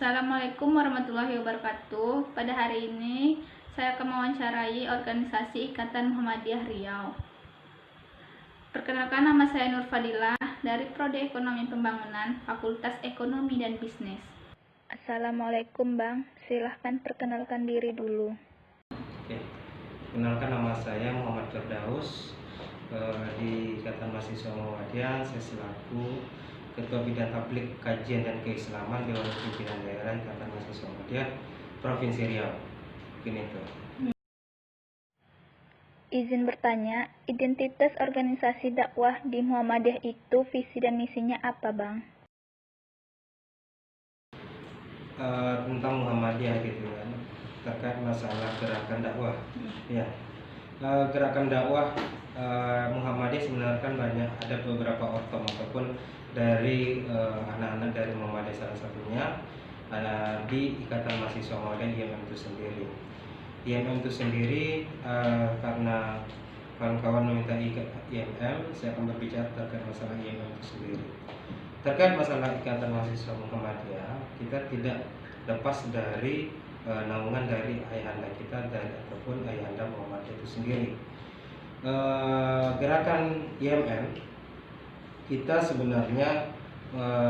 Assalamualaikum warahmatullahi wabarakatuh. Pada hari ini saya akan mewawancarai organisasi Ikatan Muhammadiyah Riau. Perkenalkan, nama saya Nur Fadilah dari Prodi Ekonomi Pembangunan, Fakultas Ekonomi dan Bisnis. Assalamualaikum Bang, silahkan perkenalkan diri dulu. Oke, kenalkan, nama saya Muhammad Firdaus, di Ikatan Mahasiswa Muhammadiyah. Saya selaku Ketua Bidang Tablik Kajian dan Keislaman Dewan Pimpinan Daerah Ikatan Mahasiswa Muhammadiyah Provinsi Riau. Mungkin itu. Izin bertanya, identitas organisasi dakwah di Muhammadiyah itu visi dan misinya apa, Bang? Tentang Muhammadiyah gitu kan, terkait masalah gerakan dakwah. Ya, gerakan dakwah Muhammadiyah sebenarnya kan banyak, ada beberapa ortom ataupun dari anak-anak dari Muhammadiyah, salah satunya di Ikatan Mahasiswa Muhammadiyah IMM itu sendiri. IMM itu sendiri karena kawan-kawan meminta IMM, saya akan berbicara terkait masalah IMM itu sendiri. Terkait masalah Ikatan Mahasiswa Muhammadiyah, kita tidak lepas dari naungan dari ayahanda kita ataupun ayahanda Muhammadiyah itu sendiri. Gerakan IMM kita sebenarnya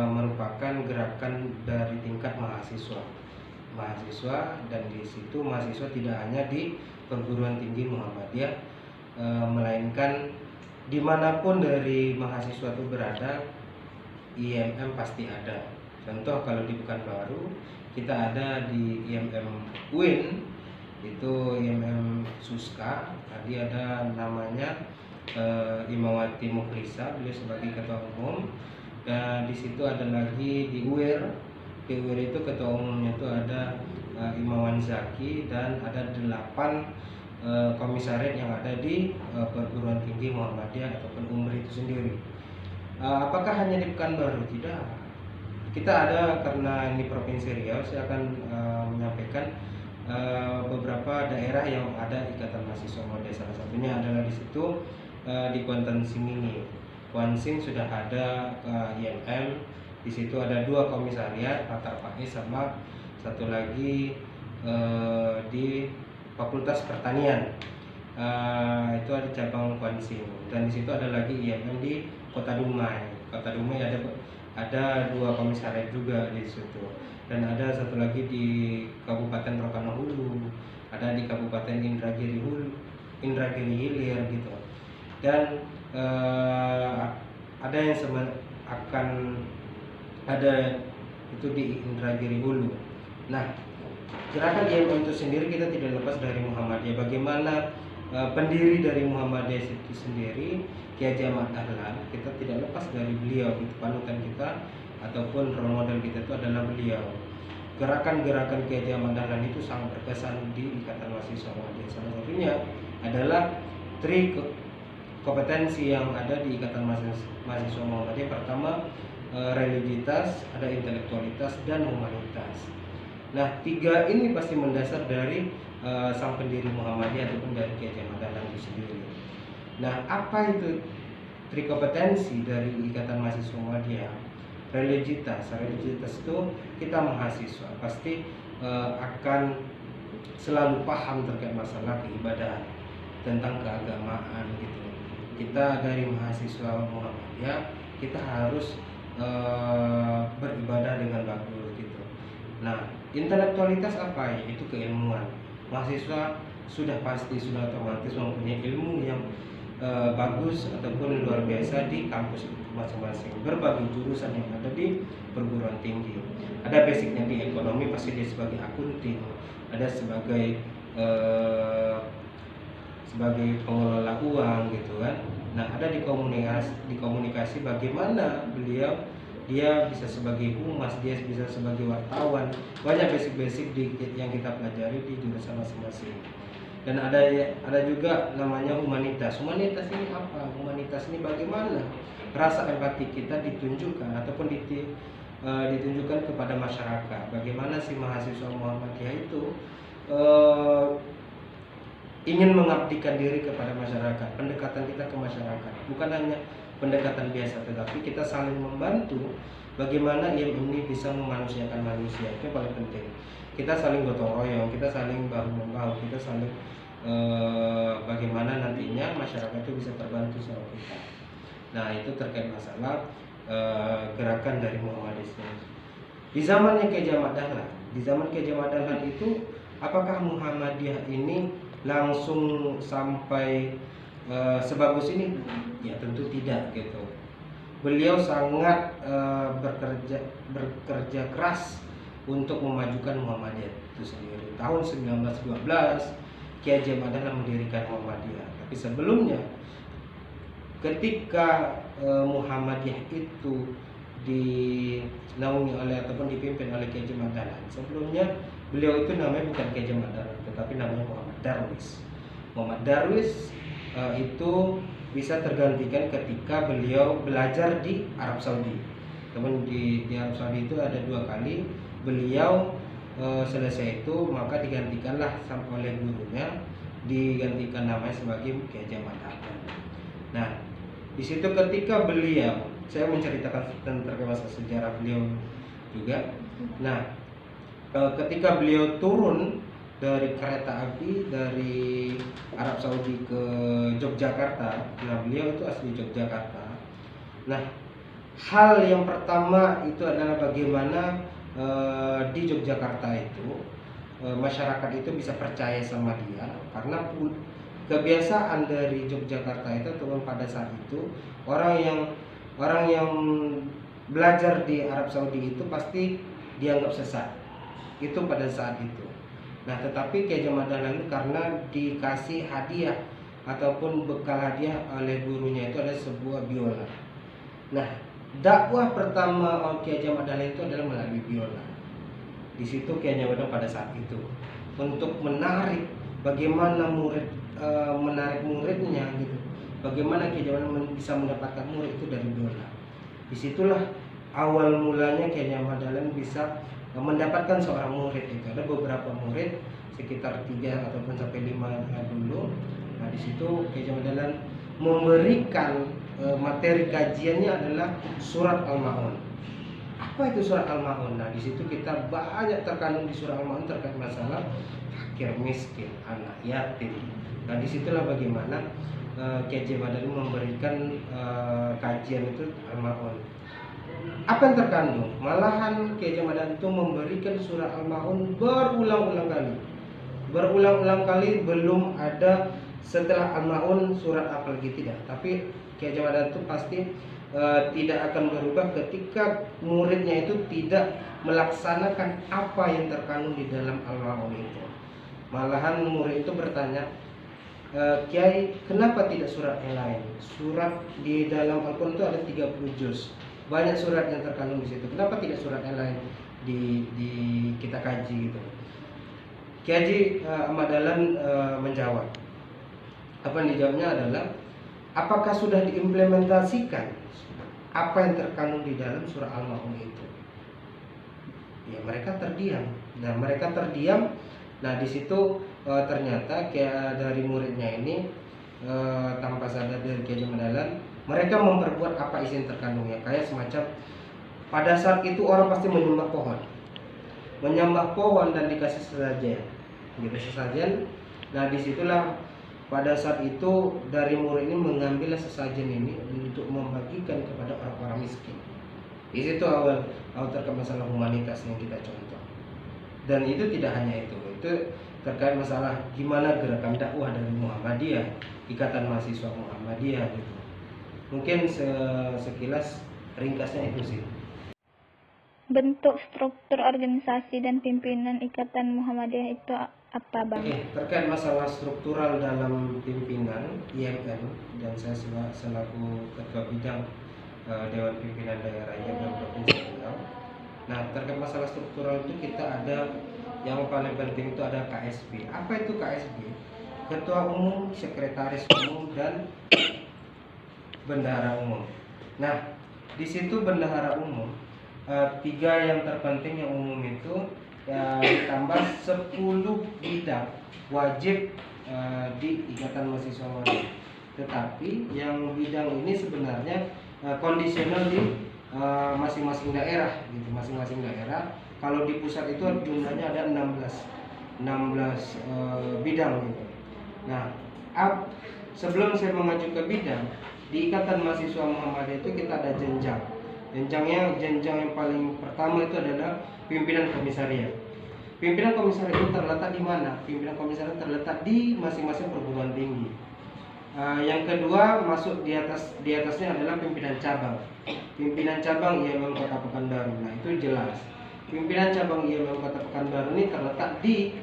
merupakan gerakan dari tingkat mahasiswa, dan di situ mahasiswa tidak hanya di perguruan tinggi Muhammadiyah, melainkan dimanapun dari mahasiswa itu berada, IMM pasti ada. Contoh kalau di Pekanbaru kita ada di IMM UIN, itu IMM Suska, tadi ada namanya Imawati Mukhlisa, beliau sebagai ketua umum. Dan di situ ada lagi di UIR. Di UIR itu ketua umumnya itu ada Imawan Zaki, dan ada 8 komisariat yang ada di perguruan tinggi Muhammadiyah ataupun UMRI itu sendiri. Apakah hanya di Pekanbaru? Tidak. Kita ada, karena ini Provinsi Riau, saya akan menyampaikan beberapa daerah yang ada Ikatan Mahasiswa Muhammadiyah. Salah satunya adalah di situ di Kuantan Simini. Kuansing sudah ada IMM. Di situ ada 2 komisariat, Patar Pais sama satu lagi di Fakultas Pertanian. Itu ada cabang Kuansing. Dan di situ ada lagi IMM di Kota Dumai. Kota Dumai ada 2 komisariat juga di situ. Dan ada satu lagi di Kabupaten Rokan Hulu, ada di Kabupaten Indragiri Hilir gitu. Dan ada yang akan ada itu di Indragiri Hulu. Nah, gerakan IMM itu sendiri kita tidak lepas dari Muhammadiyah. Bagaimana pendiri dari Muhammadiyah itu sendiri, Kiai Haji Ahmad Dahlan, kita tidak lepas dari beliau. Itu panutan kita ataupun role model kita itu adalah beliau. Gerakan-gerakan Kiai Haji Ahmad Dahlan itu sangat berkesan di Ikatan Mahasiswa Muhammadiyah. Salah satunya adalah kompetensi yang ada di Ikatan Mahasiswa Muhammadiyah. Pertama, religiusitas, ada intelektualitas, dan humanitas. Nah, 3 ini pasti mendasar dari sang pendiri Muhammadiyah ataupun dari Kiai Haji Ahmad Dahlan itu sendiri. Nah, apa itu 3 kompetensi dari Ikatan Mahasiswa Muhammadiyah? Religiusitas itu kita mahasiswa pasti akan selalu paham terkait masalah keibadahan, tentang keagamaan gitu. Kita dari mahasiswa Muhammadiyah, kita harus beribadah dengan bagus gitu. Nah, intelektualitas apa ya? Itu keilmuan. Mahasiswa sudah otomatis mempunyai ilmu yang bagus ataupun luar biasa di kampus masing-masing. Berbagai jurusan yang ada di perguruan tinggi. Ada basicnya di ekonomi, pasti dia sebagai akunting, ada sebagai pengelola uang gitu kan. Nah, ada di komunikasi bagaimana dia bisa sebagai humas, dia bisa sebagai wartawan. Banyak basic yang kita pelajari di jurusan masing-masing. Dan ada juga namanya humanitas. Humanitas ini apa? Humanitas ini bagaimana rasa empati kita ditunjukkan ataupun ditunjukkan kepada masyarakat. Bagaimana si mahasiswa Muhammadiyah itu ingin mengabdikan diri kepada masyarakat. Pendekatan kita ke masyarakat bukan hanya pendekatan biasa, tetapi kita saling membantu bagaimana IM ini bisa memanusiakan manusia, itu yang paling penting. Kita saling gotong royong, kita saling bahu membahu, kita saling bagaimana nantinya masyarakat itu bisa terbantu sama kita. Nah, itu terkait masalah gerakan dari Muhammadiyah. Di zamannya Kiai Ahmad Dahlan, di zaman Kiai Ahmad Dahlan itu, apakah Muhammadiyah ini langsung sampai sebagus ini? Ya tentu tidak gitu. Beliau sangat bekerja keras untuk memajukan Muhammadiyah itu sendiri. Tahun 1912 Kiai Ahmad Dahlan mendirikan Muhammadiyah. Tapi sebelumnya, ketika Muhammadiyah itu dinaungi oleh ataupun dipimpin oleh Kiai Ahmad Dahlan, sebelumnya beliau itu namanya bukan Kiai Ahmad Dahlan, tetapi namanya Muhammad Darwis. Muhammad Darwis itu bisa tergantikan ketika beliau belajar di Arab Saudi. Teman di Arab Saudi itu ada 2 kali beliau selesai itu, maka digantikanlah oleh gurunya, digantikan namanya sebagai Kiai Ahmad Dahlan. Nah, di situ ketika beliau, saya menceritakan tentang masa sejarah beliau juga. Nah, ketika beliau turun dari kereta api dari Arab Saudi ke Yogyakarta, nah beliau itu asli Yogyakarta. Nah, hal yang pertama itu adalah bagaimana di Yogyakarta itu masyarakat itu bisa percaya sama dia, karena kebiasaan dari Yogyakarta itu pada saat itu orang yang belajar di Arab Saudi itu pasti dianggap sesat itu pada saat itu. Nah, tetapi Kiai Ahmad Dahlan karena dikasih hadiah ataupun bekal hadiah oleh gurunya itu adalah sebuah biola. Nah, dakwah pertama Kiai Ahmad Dahlan itu adalah melalui biola. Di situ Kiai Ahmad Dahlan pada saat itu untuk menarik bagaimana menarik muridnya gitu. Bagaimana Kiai Ahmad Dahlan bisa mendapatkan murid itu dari biola. Disitulah awal mulanya Kiai Ahmad Dahlan bisa mendapatkan seorang murid itu. Ada beberapa murid, sekitar 3 ataupun sampai 5 dulu. Nah, di situ Kiai Ahmad Dahlan memberikan materi kajiannya adalah surat Al-Ma'un. Apa itu surat Al-Ma'un? Nah, di situ kita banyak terkandung di surat Al-Ma'un terkait masalah fakir miskin, anak yatim. Nah, disitulah bagaimana Kiai Ahmad Dahlan memberikan kajian itu Al-Ma'un. Apa yang terkandung? Malahan Kiai Ahmad Dahlan itu memberikan surah Al-Ma'un berulang-ulang kali, belum ada setelah Al-Ma'un surat apa lagi, tidak. Tapi Kiai Ahmad Dahlan itu pasti tidak akan berubah ketika muridnya itu tidak melaksanakan apa yang terkandung di dalam Al-Ma'un itu. Malahan murid itu bertanya, Kiai, kenapa tidak surat yang lain? Surat di dalam Al-Quran itu ada 30 juz. Banyak surat yang terkandung di situ. Kenapa tidak surat yang lain di kita kaji gitu? Kiai Ahmad Dahlan menjawab. Apa yang dijawabnya adalah, apakah sudah diimplementasikan apa yang terkandung di dalam surah Al-Ma'un itu? Ya, mereka terdiam. Nah, di situ ternyata dari muridnya ini tanpa sadar dari Kiai Ahmad Dahlan, mereka memperbuat apa isi yang terkandungnya. Kayak semacam pada saat itu orang pasti menyembah pohon dan dikasih sesajen. Nah, disitulah pada saat itu dari murid ini mengambil sesajen ini untuk membagikan kepada orang-orang miskin. Di situ awal terkait masalah humanitas yang kita contoh. Dan itu tidak hanya itu terkait masalah gimana gerakan dakwah dari Muhammadiyah, Ikatan Mahasiswa Muhammadiyah gitu. Mungkin sekilas ringkasnya itu sih. Bentuk struktur organisasi dan pimpinan Ikatan Muhammadiyah itu apa, Bang? Terkait masalah struktural dalam pimpinan IMN, dan saya selaku Ketua Bidang Dewan Pimpinan Daerah IMN Provinsi Riau. Nah, terkait masalah struktural itu kita ada yang paling penting itu ada KSB. Apa itu KSB? Ketua Umum, Sekretaris Umum, dan Bendahara Umum. Nah, di situ Bendahara Umum, 3 yang terpenting yang umum itu ditambah 10 bidang wajib di Ikatan Mahasiswa Muhammadiyah. Tetapi yang bidang ini sebenarnya kondisional di masing-masing daerah gitu, masing-masing daerah. Kalau di pusat itu jumlahnya ada 16 bidang gitu. Nah, sebelum saya mengacu ke bidang, di Ikatan Mahasiswa Muhammadiyah itu kita ada jenjang. Jenjang yang paling pertama itu adalah pimpinan komisariat. Pimpinan komisariat itu terletak di mana? Pimpinan komisariat terletak di masing-masing perguruan tinggi. Yang kedua masuk di atasnya adalah pimpinan cabang. Pimpinan cabang IMM Kota Pekanbaru. Nah, itu jelas. Pimpinan cabang IMM Kota Pekanbaru ini terletak di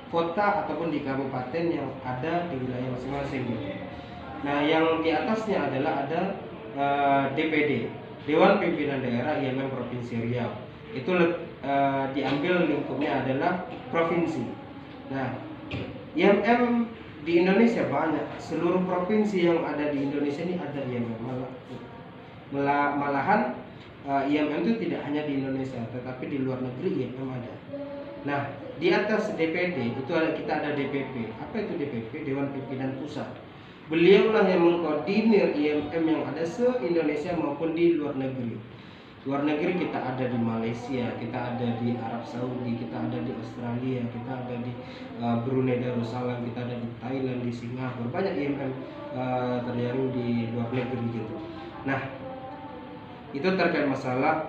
kota ataupun di kabupaten yang ada di wilayah masing-masing. Nah, yang di atasnya adalah ada DPD, Dewan Pimpinan Daerah IMM Provinsi Riau. Itu diambil lingkupnya adalah provinsi. Nah, IMM di Indonesia banyak, seluruh provinsi yang ada di Indonesia ini ada IMM. Malahan IMM itu tidak hanya di Indonesia, tetapi di luar negeri IMM ada. Nah, di atas DPD itu kita ada DPP. Apa itu DPP? Dewan Pimpinan Pusat. Beliaulah yang mengkoordinir IMM yang ada se-Indonesia maupun di luar negeri. Luar negeri kita ada di Malaysia, kita ada di Arab Saudi, kita ada di Australia, kita ada di Brunei Darussalam, kita ada di Thailand, di Singapura. Banyak IMM terjaring di luar negeri gitu. Nah, itu terkait masalah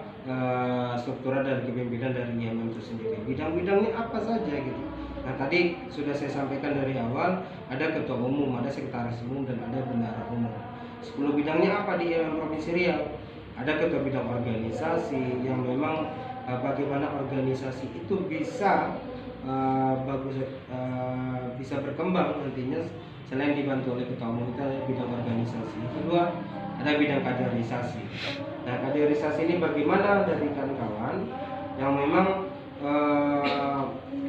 struktural dan kepemimpinan dari IMM itu sendiri. Bidang-bidangnya apa saja gitu. Nah, tadi sudah saya sampaikan dari awal, ada ketua umum, ada sekretaris umum, dan ada bendahara umum. 10 bidangnya apa di IMM Provinsi Riau? Ada ketua bidang organisasi yang memang bagaimana organisasi itu bisa bisa berkembang nantinya selain dibantu oleh ketua umum, kita bidang organisasi. Kedua, ada bidang kaderisasi. Nah, kaderisasi ini bagaimana dari kawan-kawan yang memang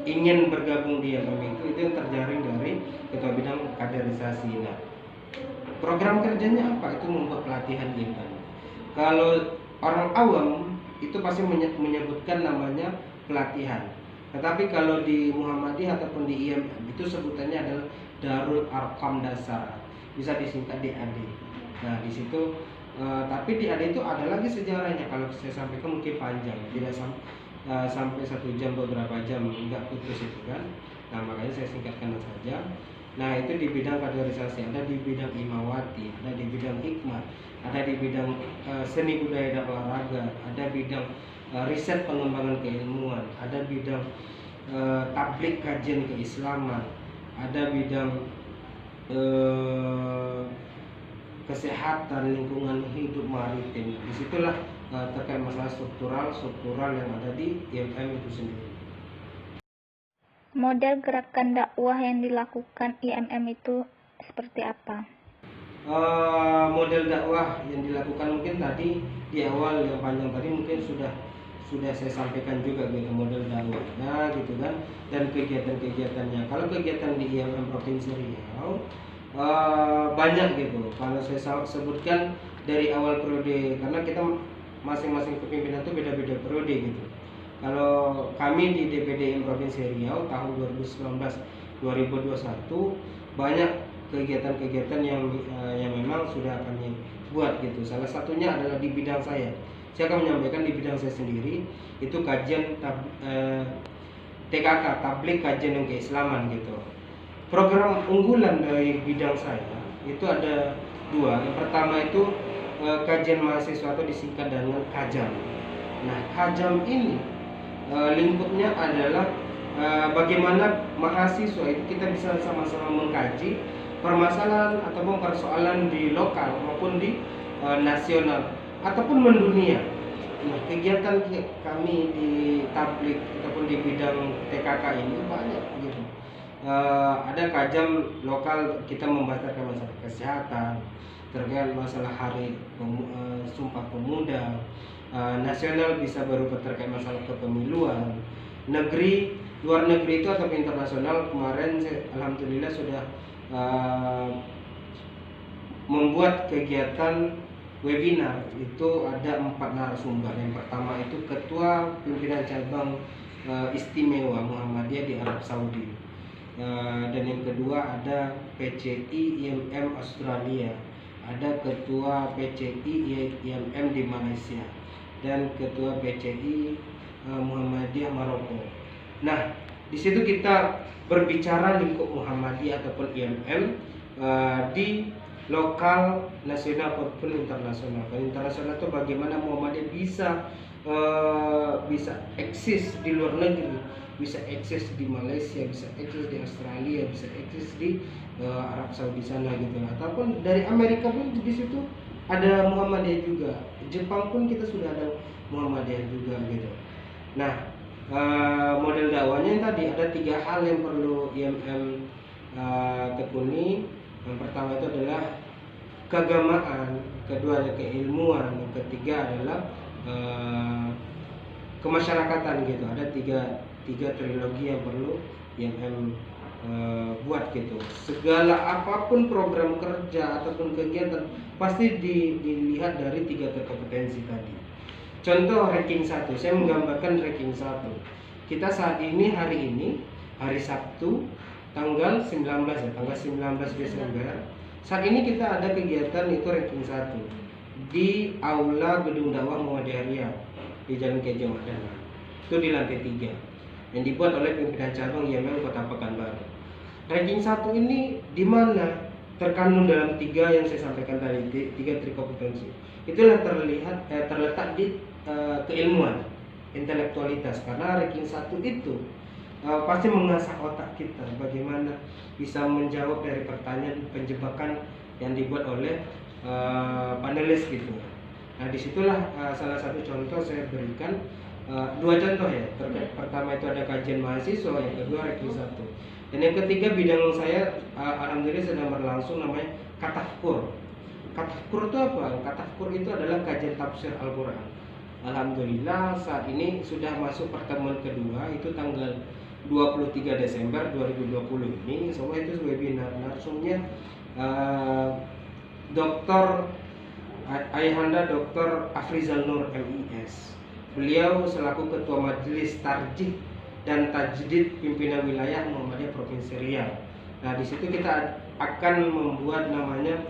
ingin bergabung di IMM itu yang terjaring dari ketua bidang kaderisasi. Nah, program kerjanya apa? Itu membuat pelatihan IMM. Kalau orang awam itu pasti menyebutkan namanya pelatihan. Tetapi kalau di Muhammadiyah ataupun di IMM itu sebutannya adalah Darul Arqam Dasar. Bisa disingkat DAD. Nah, di situ tapi di DAD itu ada lagi sejarahnya. Kalau saya sampaikan mungkin panjang, tidak sampai 1 jam beberapa jam, enggak putus itu kan. Nah, makanya saya singkatkan saja. Nah, itu di bidang kaderisasi, ada di bidang imawati, ada di bidang hikmah, ada di bidang seni budaya dan olahraga, ada bidang riset pengembangan keilmuan, ada bidang tablik kajian keislaman, ada bidang kesehatan, lingkungan hidup, maritim. Disitulah terkait masalah struktural yang ada di IMM itu sendiri. Model gerakan dakwah yang dilakukan IMM itu seperti apa? Model dakwah yang dilakukan mungkin tadi di awal yang panjang tadi mungkin sudah saya sampaikan juga gitu, model dakwahnya gitu kan, dan kegiatan-kegiatannya. Kalau kegiatan di IMM Provinsi Riau banyak gitu. Kalau saya sebutkan dari awal periode, karena kita masing-masing kepimpinan itu beda-beda periode gitu. Kalau kami di DPD Provinsi Riau tahun 2019-2021 banyak kegiatan-kegiatan yang memang sudah kami buat gitu. Salah satunya adalah di bidang saya. Saya akan menyampaikan di bidang saya sendiri, itu kajian TKK, tablik kajian yang keislaman gitu. Program unggulan dari bidang saya itu ada 2. Yang pertama itu kajian mahasiswa atau disingkat dengan KAJAM. Nah, KAJAM ini lingkupnya adalah bagaimana mahasiswa itu kita bisa sama-sama mengkaji permasalahan ataupun persoalan di lokal maupun di nasional ataupun mendunia. Nah, kegiatan kami di tablik ataupun di bidang TKK ini banyak gitu. Ada KAJAM lokal, kita membahas terkait masalah kesehatan, terkait masalah hari Sumpah Pemuda. Nasional bisa berupa terkait masalah kepemiluan. Luar negeri itu atau internasional, kemarin alhamdulillah sudah membuat kegiatan webinar. Itu ada 4 narasumber. Yang pertama itu Ketua Pimpinan Cabang Istimewa Muhammadiyah di Arab Saudi, dan yang kedua ada PCI IMM Australia, ada Ketua PCI IMM di Malaysia, dan Ketua PCI Muhammadiyah Maroko. Nah, di situ kita berbicara lingkup Muhammadiyah ataupun IMM di lokal, nasional maupun internasional. Kalau internasional itu bagaimana Muhammadiyah bisa eksis di luar negeri, bisa eksis di Malaysia, bisa eksis di Australia, bisa eksis di Arab Saudi sana gitu. Ataupun dari Amerika pun di situ ada Muhammadiyah juga. Jepang pun kita sudah ada Muhammadiyah juga gitu. Nah, model dakwahnya yang tadi ada 3 hal yang perlu IMM tekuni. Yang pertama itu adalah keagamaan, kedua ada keilmuan, yang ketiga adalah kemasyarakatan gitu. Ada tiga trilogi yang perlu IMM buat gitu. Segala apapun program kerja ataupun kegiatan pasti dilihat dari 3 kompetensi tadi. Contoh ranking 1, saya menggambarkan ranking 1. Kita saat ini hari Sabtu tanggal 19 Desember. Saat ini kita ada kegiatan itu ranking 1 di Aula Gedung Dakwah Muhammadiyah Riau di Jalan Kejo Madana. Itu di lantai 3 yang dibuat oleh pimpinan cabang IMM Kota Pekanbaru. Ranking 1 ini di mana terkandung dalam 3 yang saya sampaikan tadi, 3 kompetensi. Itulah terletak di keilmuan, intelektualitas, karena ranking 1 itu pasti mengasah otak kita bagaimana bisa menjawab dari pertanyaan penjebakan yang dibuat oleh panelis gitu. Nah, disitulah salah satu contoh saya berikan 2 contoh ya. Pertama itu ada kajian mahasiswa, yang kedua ranking 1. Dan yang ketiga bidang saya alhamdulillah sedang berlangsung, namanya Katafkur. Katafkur itu apa? Katafkur itu adalah kajian tafsir Al-Quran. Alhamdulillah saat ini sudah masuk pertemuan kedua, itu tanggal 23 Desember 2020 ini. Semua itu webinar, narsumnya Dr. Ayahanda Dr. Afrizal Nur MIS. Beliau selaku Ketua Majelis Tarjih dan Tajdid Pimpinan Wilayah Muhammadiyah Provinsi Riau. Nah, di situ kita akan membuat namanya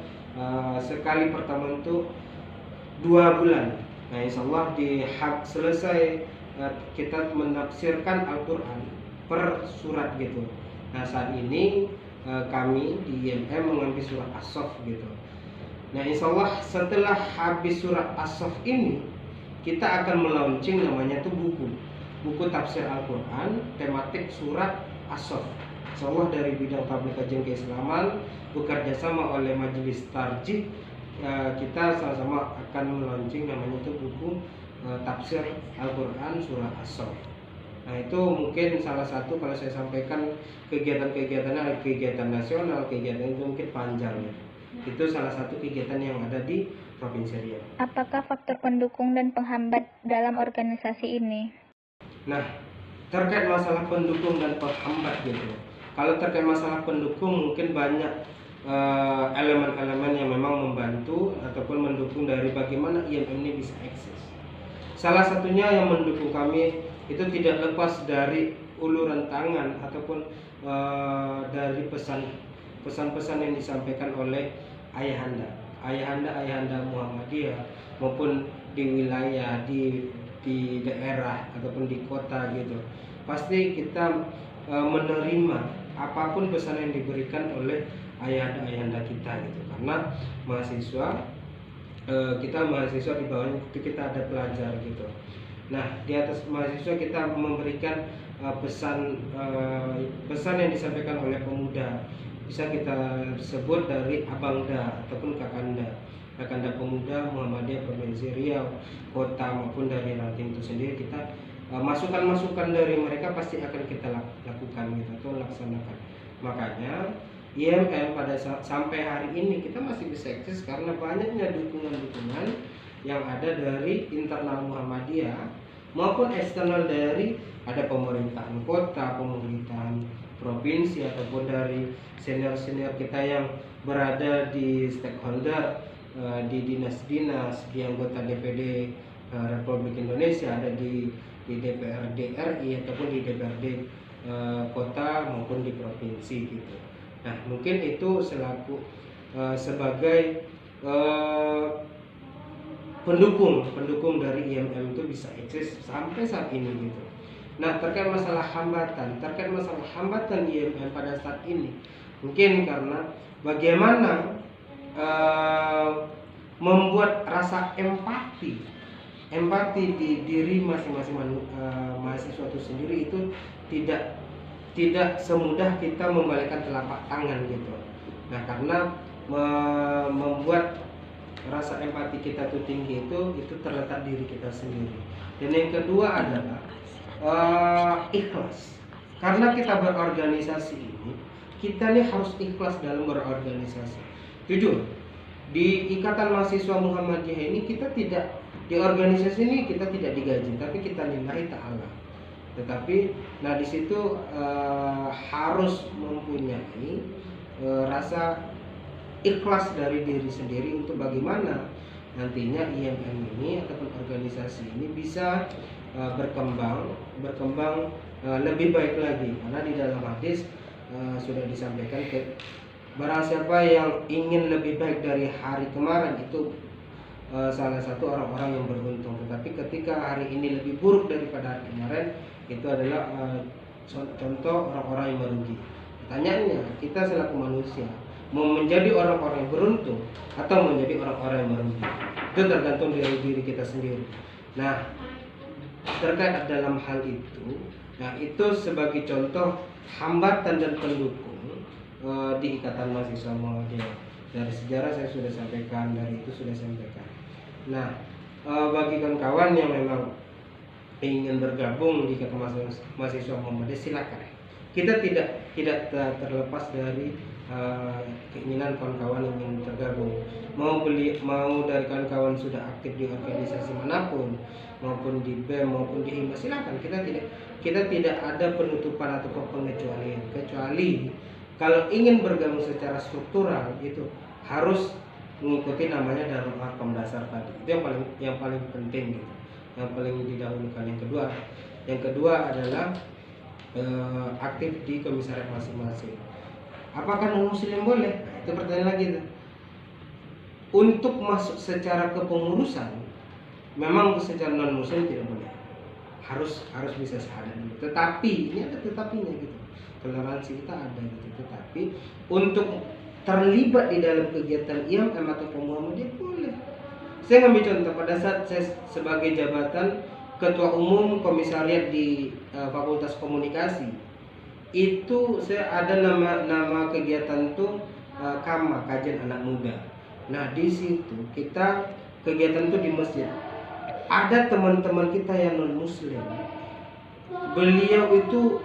sekali pertemuan itu 2 bulan. Nah, insya Allah selesai kita menafsirkan Al-Quran per surat gitu. Nah, saat ini kami di IMM mengambil surat As-Saff gitu. Nah, insya Allah setelah habis surat As-Saff ini kita akan melaunching namanya tuh buku tafsir Al-Quran tematik surat As-Saff. Insya Allah dari bidang tabligh kajian keislaman bekerja sama oleh Majelis Tarjih, kita sama-sama akan melaunching namanya itu buku tafsir Al-Quran surah As-Saff. Nah, itu mungkin salah satu kalau saya sampaikan kegiatan-kegiatannya, kegiatan nasional, kegiatan itu mungkin panjang ya. Itu salah satu kegiatan yang ada di Provinsi Riau. Apakah faktor pendukung dan penghambat dalam organisasi ini? Nah, terkait masalah pendukung dan penghambat gitu. Kalau terkait masalah pendukung mungkin banyak elemen-elemen yang memang membantu ataupun mendukung dari bagaimana IMM ini bisa eksis. Salah satunya yang mendukung kami itu tidak lepas dari uluran tangan ataupun dari pesan-pesan yang disampaikan oleh ayahanda Muhammadiyah maupun di wilayah, di daerah ataupun di kota gitu. Pasti kita menerima apapun pesan yang diberikan oleh ayahanda kita gitu, karena mahasiswa kita mahasiswa di bawahnya itu kita ada pelajar gitu. Nah, di atas mahasiswa kita memberikan pesan yang disampaikan oleh pemuda, bisa kita sebut dari Abangda ataupun Kakanda Pemuda Muhammadiyah Provinsi Riau, kota maupun dari ranting itu sendiri. Kita masukan-masukan dari mereka pasti akan kita lakukan gitu atau laksanakan. Makanya IMM pada sampai hari ini kita masih bisa eksis karena banyaknya dukungan-dukungan yang ada dari internal Muhammadiyah maupun eksternal dari ada pemerintahan kota, pemerintahan provinsi ataupun dari senior-senior kita yang berada di stakeholder, di dinas-dinas, di anggota DPD Republik Indonesia, ada di DPRD RI ataupun di DPRD kota maupun di provinsi gitu. Nah, mungkin itu sebagai pendukung dari IMM itu bisa eksis sampai saat ini gitu. Nah, terkait masalah hambatan IMM pada saat ini, mungkin karena bagaimana membuat rasa empati di diri masing-masing mahasiswa itu sendiri itu tidak semudah kita membalikkan telapak tangan gitu. Nah, karena membuat rasa empati kita itu tinggi itu terletak diri kita sendiri. Dan yang kedua adalah ikhlas. Karena kita berorganisasi ini, kita nih harus ikhlas dalam berorganisasi. Jujur, di Ikatan Mahasiswa Muhammadiyah ini kita tidak, di organisasi ini kita tidak digaji, tapi kita lillahi ta'ala. Tetapi nah di situ harus mempunyai rasa ikhlas dari diri sendiri untuk bagaimana nantinya IMM ini ataupun organisasi ini bisa berkembang lebih baik lagi. Karena di dalam hadis sudah disampaikan barang siapa yang ingin lebih baik dari hari kemarin itu salah satu orang-orang yang beruntung. Tetapi ketika hari ini lebih buruk daripada hari kemarin, itu adalah contoh orang-orang yang merugi. Pertanyaannya, kita selaku manusia mau menjadi orang-orang yang beruntung atau menjadi orang-orang yang merugi, itu tergantung dari diri kita sendiri. Nah, terkait dalam hal itu, nah itu sebagai contoh hambatan dan pendukung di Ikatan Mahasiswa Muhammadiyah. Dari sejarah saya sudah sampaikan, dari itu sudah sampaikan. Nah, bagi kawan-kawan yang memang ingin bergabung di Ikatan Mahasiswa Muhammadiyah, silakan. Kita tidak terlepas dari keinginan kawan-kawan yang ingin tergabung. Mau dari kawan-kawan sudah aktif di organisasi manapun, maupun di BEM maupun di HIMA, silakan. Kita tidak ada penutupan atau pengecualian, kecuali kalau ingin bergabung secara struktural itu harus mengikuti namanya Darul Arqam dasar tadi. Itu yang paling penting gitu. Yang paling didahulukan. Yang kedua adalah aktif di komisariat masing-masing. Apakah non muslim boleh? Nah, itu pertanyaan lagi tuh. Untuk masuk secara kepengurusan memang secara non muslim tidak boleh. Harus bisa syahadat dulu. Tetapi ini ada tetapinya gitu. Toleransi kita ada gitu. Tetapi untuk terlibat di dalam kegiatan IMM atau Muhammadiyah boleh. Saya ngambil contoh pada saat saya sebagai jabatan Ketua Umum Komisariat di Fakultas Komunikasi, itu saya ada nama kegiatan itu KAMA, Kajian Anak Muda. Nah di situ kita kegiatan itu di masjid. Ada teman-teman kita yang non muslim, beliau itu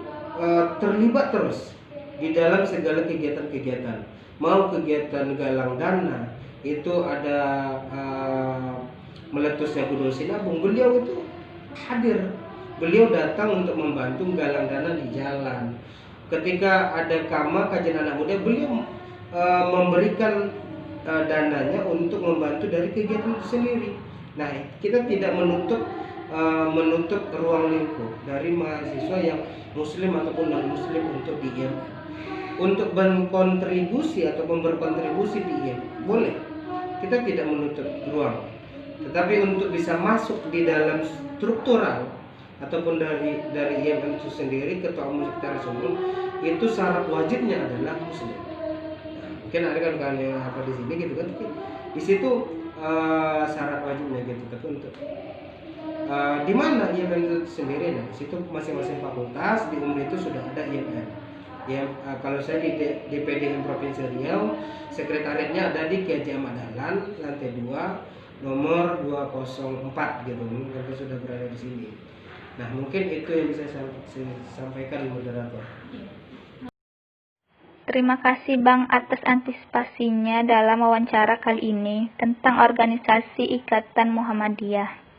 terlibat terus di dalam segala kegiatan-kegiatan. Mau kegiatan galang dana, itu ada meletusnya Gunung Sinabung, beliau itu hadir. Beliau datang untuk membantu galang dana di jalan. Ketika ada KAMA, Kajian Anak Muda, beliau memberikan dananya untuk membantu dari kegiatan itu sendiri. Nah, kita tidak menutup ruang lingkup dari mahasiswa yang muslim ataupun non muslim untuk di IMM. Untuk berkontribusi ataupun berkontribusi di IMM boleh, kita tidak menutup ruang. Tetapi untuk bisa masuk di dalam struktural ataupun dari IMM itu sendiri, ketua umum sekretaris umum, itu syarat wajibnya adalah muslim. Nah, mungkin ada kan yang apa di sini gitu kan, di situ syarat wajibnya gitu. Tapi untuk di mana IMM itu sendiri, nah di situ masing-masing fakultas di umum itu sudah ada IMM. Ya, kalau saya di PDM Provinsi Riau, sekretariatnya ada di Kiai Ahmad Dahlan, lantai 2, nomor 204 gitu. Mereka sudah berada di sini. Nah, mungkin itu yang bisa saya sampaikan, moderator. Terima kasih Bang atas antisipasinya dalam wawancara kali ini tentang organisasi Ikatan Muhammadiyah.